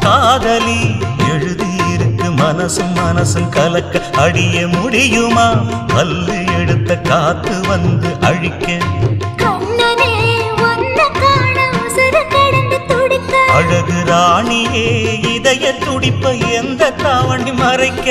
காதலி எழுதியிருக்கு மனசும் மனசும் கலக்க அடிய முடியுமா பல்லு எடுத்த காத்து வந்து அழிக்க அழகு ராணியே இதய துடிப்ப எந்த தாவணி மறைக்க